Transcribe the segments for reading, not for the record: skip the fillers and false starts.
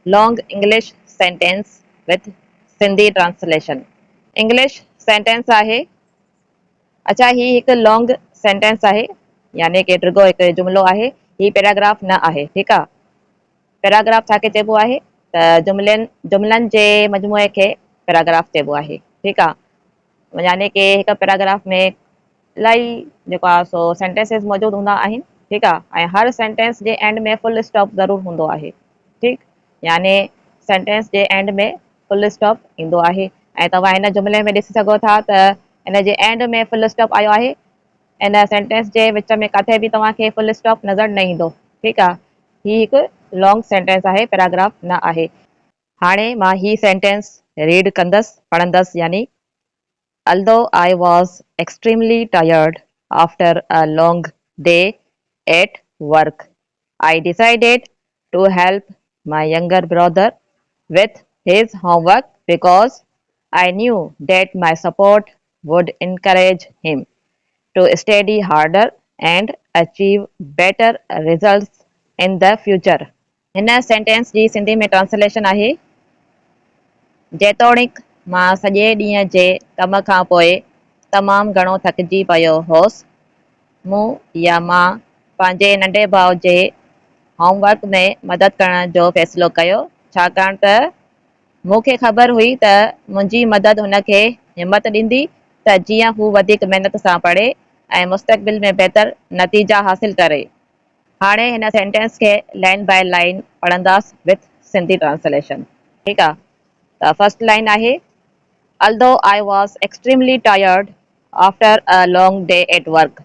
long English sentence with Sindhi translation. English sentence आहे. अच्छा ही हिकु लॉन्ग सेंटेंस आहे यानी कि रुगो हिकु जुमिलो आहे ही पैराग्राफ न आहे ठीकु आहे पैराग्राफ छाखे चइबो आहे त जुमलनि जे मजमूए खे पैराग्राफ चइबो आहे ठीकु आहे यानी कि हिकु पैराग्राफ में इलाही जेको आहे सो सेंटेंसिस मौजूदु हूंदा आहिनि ठीकु आहे ऐं हर सेंटेंस जे एंड में फुल स्टॉप ज़रूरु हूंदो आहे ठीकु यानी सेंटेंस जे एंड में फुल स्टॉप ईंदो आहे ऐं तव्हां हिन जुमिले में ॾिसी सघो था त इन जे एंड में फुल स्टॉप आयो आहे इन सेंटेंस जे विच में किथे बि तव्हांखे फुल स्टॉप नज़र न ईंदो ठीकु आहे ही हिकु लॉन्ग सेंटेंस आहे पैराग्राफ न आहे हाणे मां ही सेंटेंस रीड कंदसि पढ़ंदसि यानी although I was extremely tired after a long day at work I decided to help my younger brother with his homework because I knew that my support would encourage him to study harder and achieve better results in the future. हिन sentence जी सिंधी में translation आहे जेतोणीकि मां सॼे ॾींहं जे कम खां पोइ तमामु घणो थकिजी पियो हुउसि मूं या मां पंहिंजे नंढे भाउ जे होमवर्क में मदद करण जो फ़ैसिलो कयो छाकाणि त मूंखे ख़बर हुई त मुंहिंजी मदद हुनखे हिमत ॾींदी त जीअं हू वधीक महिनत सां पढ़े ऐं मुस्तक़बिल में बहितर नतीजा हासिल करे हाणे हिन सेंटेंस खे लाइन बाय लाइन पढ़ंदासीं विथ सिंधी ट्रांसलेशन ठीकु आहे त फर्स्ट लाइन आहे although I was extremely tired after a long day at work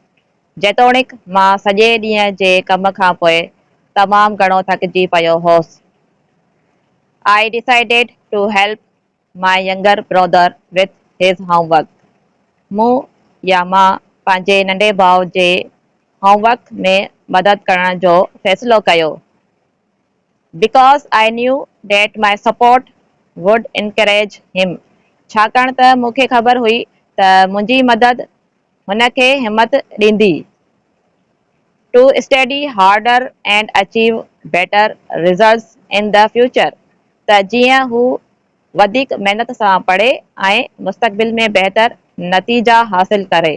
जेतोणीकि मां सॼे ॾींहं जे कम खां पोइ तमामु घणो थकिजी पियो हुउसि I decided to help my younger brother with his homework मूं या मां पंहिंजे नंढे भाउ जे होमवर्क में मदद करण जो फ़ैसिलो कयो because I knew that my support would encourage him छाकाणि त मूंखे ख़बर हुई त मुंहिंजी मदद हुनखे हिमत ॾींदी to study harder and achieve better results in the future त जीअं हू वधीक महिनत सां पढ़े ऐं मुस्तक़बिल में बहितर नतीजा हासिल करे